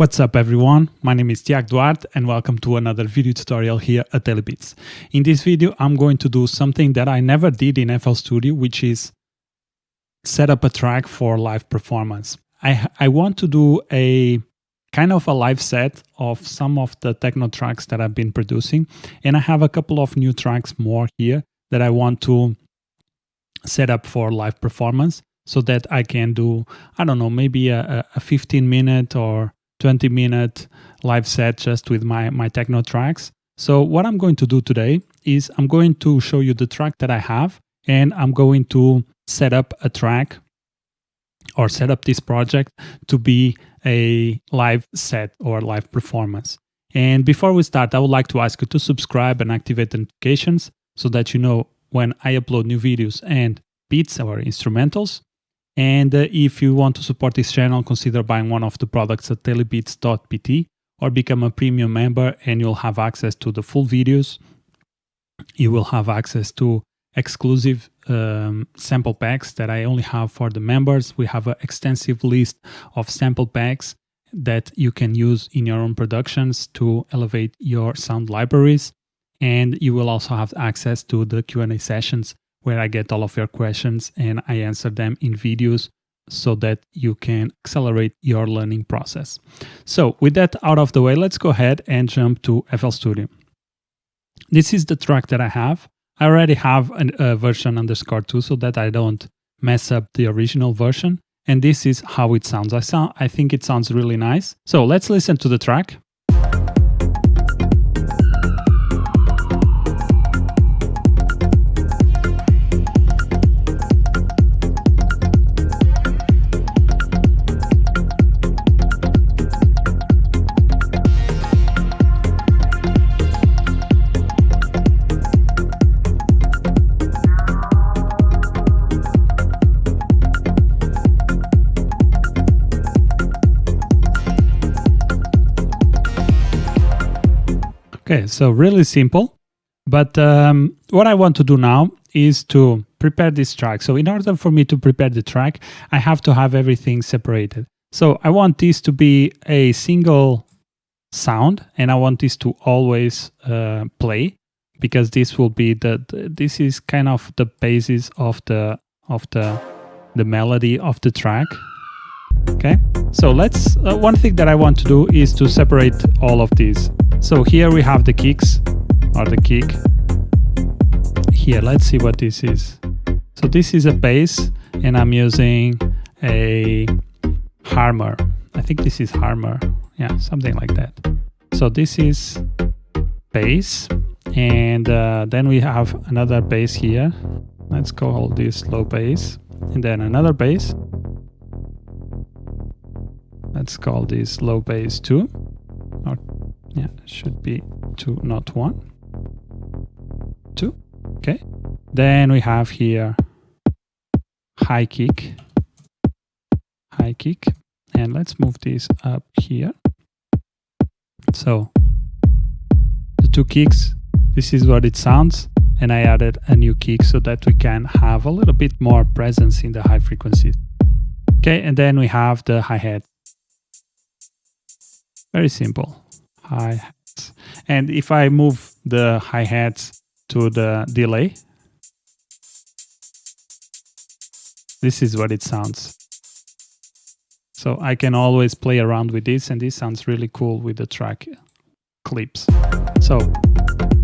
What's up everyone, my name is Tiago Duarte and welcome to another video tutorial here at DailyBeats. In this video I'm going to do something that I never did in FL Studio, which is set up a track for live performance. I want to do a kind of a live set of some of the techno tracks that I've been producing, and I have a couple of new tracks more here that I want to set up for live performance so that I can do, I don't know, maybe a 15-minute or 20-minute live set just with my techno tracks. So what I'm going to do today is I'm going to show you the track that I have, and I'm going to set up a track or set up this project to be a live set or live performance. And before we start, I would like to ask you to subscribe and activate the notifications so that you know when I upload new videos and beats or instrumentals. And if you want to support this channel, consider buying one of the products at DailyBeats.pt or become a premium member, and you'll have access to the full videos. You will have access to exclusive sample packs that I only have for the members. We have an extensive list of sample packs that you can use in your own productions to elevate your sound libraries. And you will also have access to the Q&A sessions where I get all of your questions and I answer them in videos so that you can accelerate your learning process. So with that out of the way, let's go ahead and jump to FL Studio. This is the track that I have. I already have a version _2 so that I don't mess up the original version. And this is how it sounds. I think it sounds really nice. So let's listen to the track. Okay, so really simple, but what I want to do now is to prepare this track. So in order for me to prepare the track, I have to have everything separated. So I want this to be a single sound, and I want this to always play, because this will be this is kind of the basis of the melody of the track. Okay, so let's one thing that I want to do is to separate all of these. So here we have the kicks, or the kick. Here, let's see what this is. So this is a bass, and I'm using a hammer. I think this is hammer. Yeah, something like that. So this is bass, and then we have another bass here. Let's call this low bass, and then another bass. Let's call this low bass 2. Or, yeah, it should be 2, not 1. 2. Okay. Then we have here high kick. High kick. And let's move this up here. So the 2 kicks, this is what it sounds. And I added a new kick so that we can have a little bit more presence in the high frequencies. Okay, and then we have the hi-hat. Very simple, hi-hats. And if I move the hi-hats to the delay, this is what it sounds. So I can always play around with this, and this sounds really cool with the track clips. So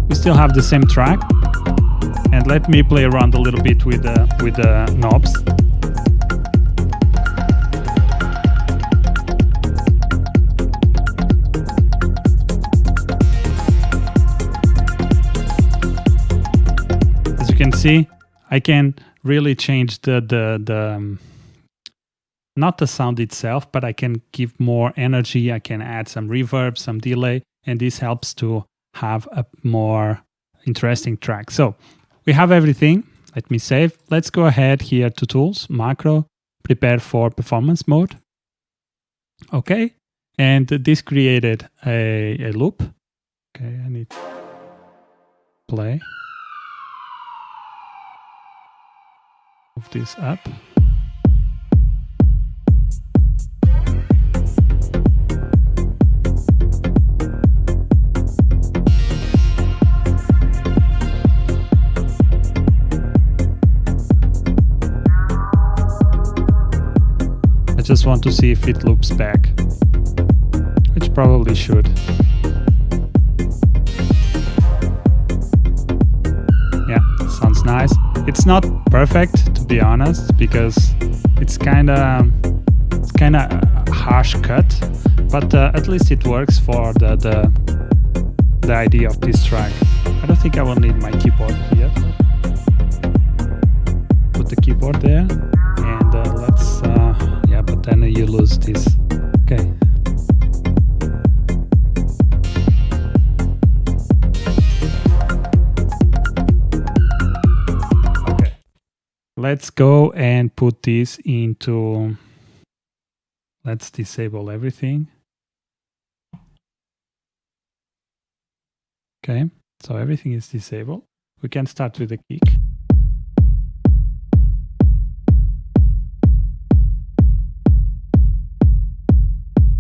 we still have the same track, and let me play around a little bit with the knobs. Can see I can really change the not the sound itself, but I can give more energy. I can add some reverb, some delay, and this helps to have a more interesting track. So we have everything. Let me save. Let's go ahead here to tools, macro, prepare for performance mode. Okay, and this created a loop. Okay, I need play. Move this up. just want to see if it loops back, which probably should. Yeah, sounds nice. It's not perfect, to be honest, because it's kind of a harsh cut, but at least it works for the idea of this track. I don't think I will need my keyboard here. Put the keyboard there, and let's yeah, but then you lose this. Okay. Okay. Let's go and put this into. Let's disable everything. Okay, so everything is disabled. We can start with the kick.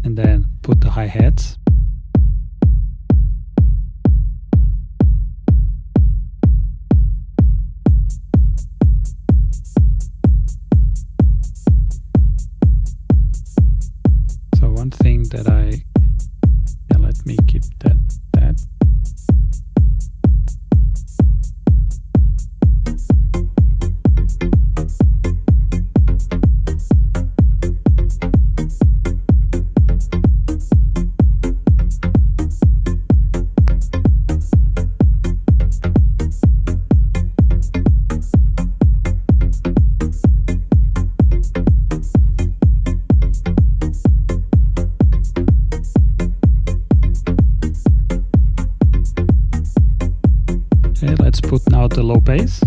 And then put the hi-hats. So one thing that let me keep that. Okay, let's put now the low bass.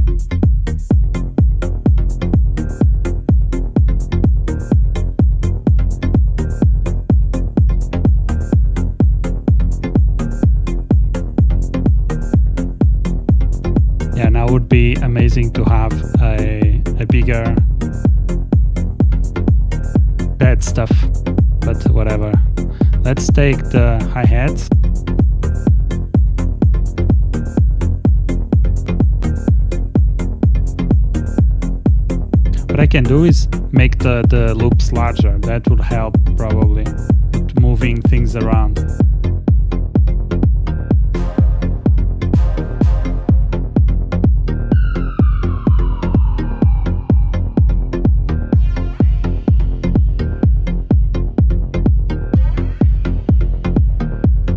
Yeah, now would be amazing to have a bigger pad stuff, but whatever. Let's take the hi-hats. What I can do is make the loops larger. That would help probably with moving things around.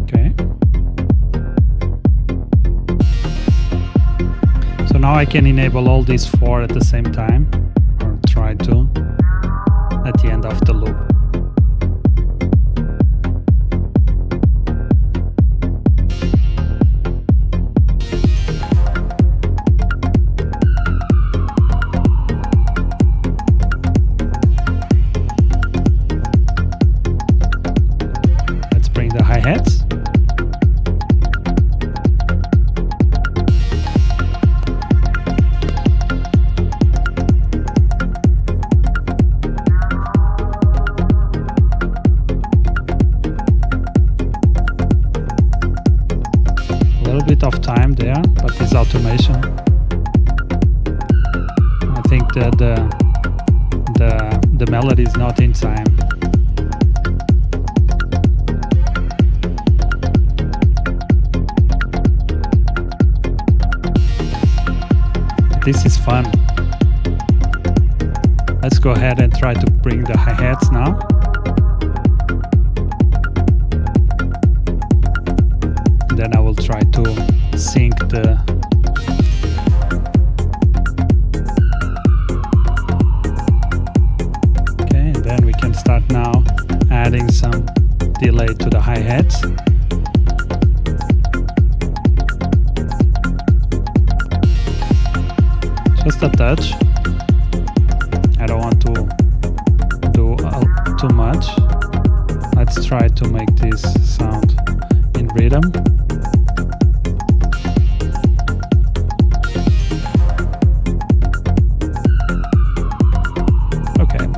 Okay. So now I can enable all these four at the same time. Try to at the end of the loop. Let's bring the hi-hats. Bit of time there, but it's automation. I think that the melody is not in time. This is fun. Let's go ahead and try to bring the hi-hats now. Then I will try to sync the okay, and then we can start now adding some delay to the hi-hats. Just a touch. I don't want to do too much. Let's try to make this sound in rhythm.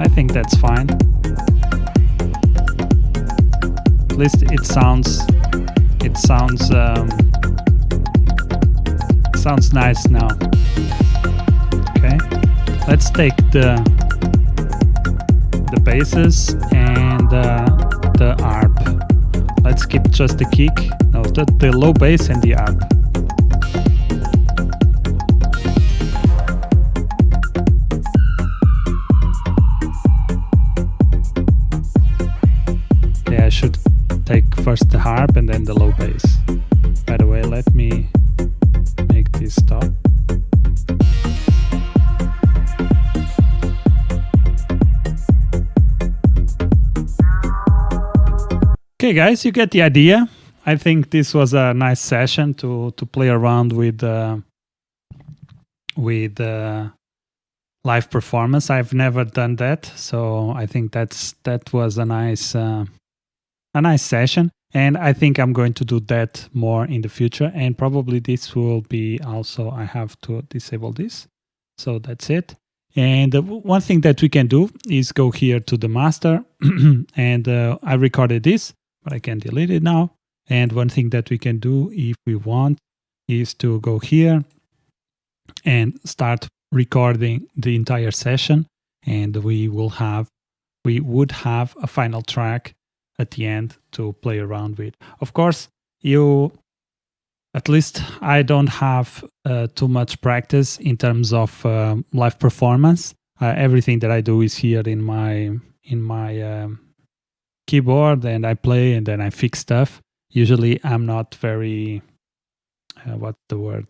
I think that's fine. At least it sounds nice now. Okay, let's take the the basses and the arp. Let's keep just the kick, no, the low bass and the arp. Okay, I should take first the harp and then the low bass. By the way, let me make this stop. Okay guys, you get the idea. I think this was a nice session to play around with live performance. I've never done that, so I think that was a nice session, and I think I'm going to do that more in the future. And probably this will be also, I have to disable this, so that's it. And one thing that we can do is go here to the master, and I recorded this, but I can delete it now. And one thing that we can do if we want is to go here and start recording the entire session, and we would have a final track at the end to play around with. Of course, at least I don't have too much practice in terms of live performance. Everything that I do is here in my keyboard, and I play and then I fix stuff. Usually I'm not very what's the word?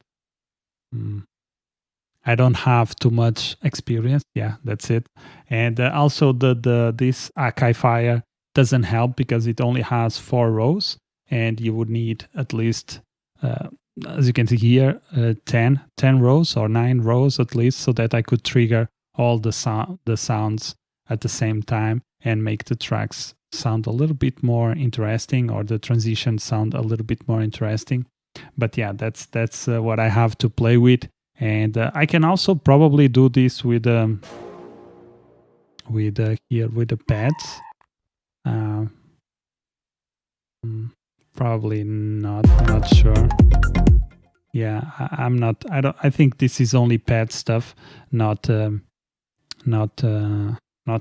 I don't have too much experience. Yeah, that's it. And also this archivier doesn't help because it only has 4 rows, and you would need at least as you can see here 10 rows or 9 rows at least, so that I could trigger all the sounds at the same time and make the tracks sound a little bit more interesting, or the transitions sound a little bit more interesting. But yeah, that's what I have to play with. And I can also probably do this with here with the pads. Probably not sure. Yeah, I think this is only pad stuff, not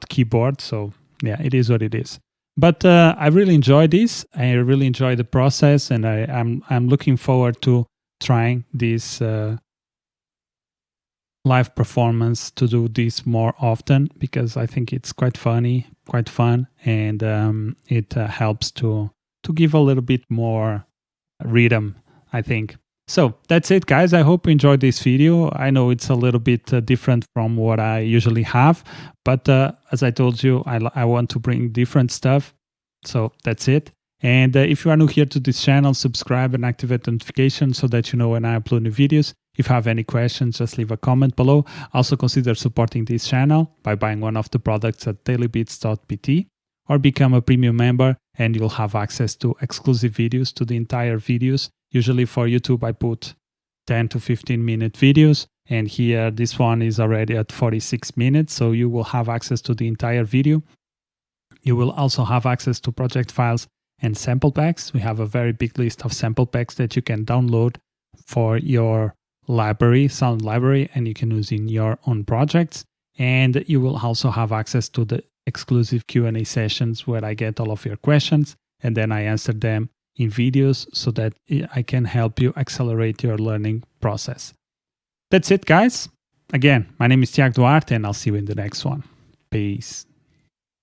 keyboard. So yeah, it is what it is. But I really enjoy this. I really enjoy the process, and I'm looking forward to trying this live performance, to do this more often, because I think it's quite funny, quite fun, and it helps to give a little bit more rhythm, I think. So that's it, guys. I hope you enjoyed this video. I know it's a little bit different from what I usually have, but as I told you, I want to bring different stuff. So that's it. And if you are new here to this channel, subscribe and activate notifications so that you know when I upload new videos. If you have any questions, just leave a comment below. Also consider supporting this channel by buying one of the products at DailyBeatsVI, or become a premium member, and you'll have access to exclusive videos, to the entire videos. Usually for YouTube, I put 10 to 15 minute videos, and here this one is already at 46 minutes, so you will have access to the entire video. You will also have access to project files and sample packs. We have a very big list of sample packs that you can download for your library, sound library, and you can use in your own projects. And you will also have access to the exclusive Q&A sessions where I get all of your questions and then I answer them in videos so that I can help you accelerate your learning process. That's it, guys. Again, my name is Tiago Duarte, and I'll see you in the next one. Peace.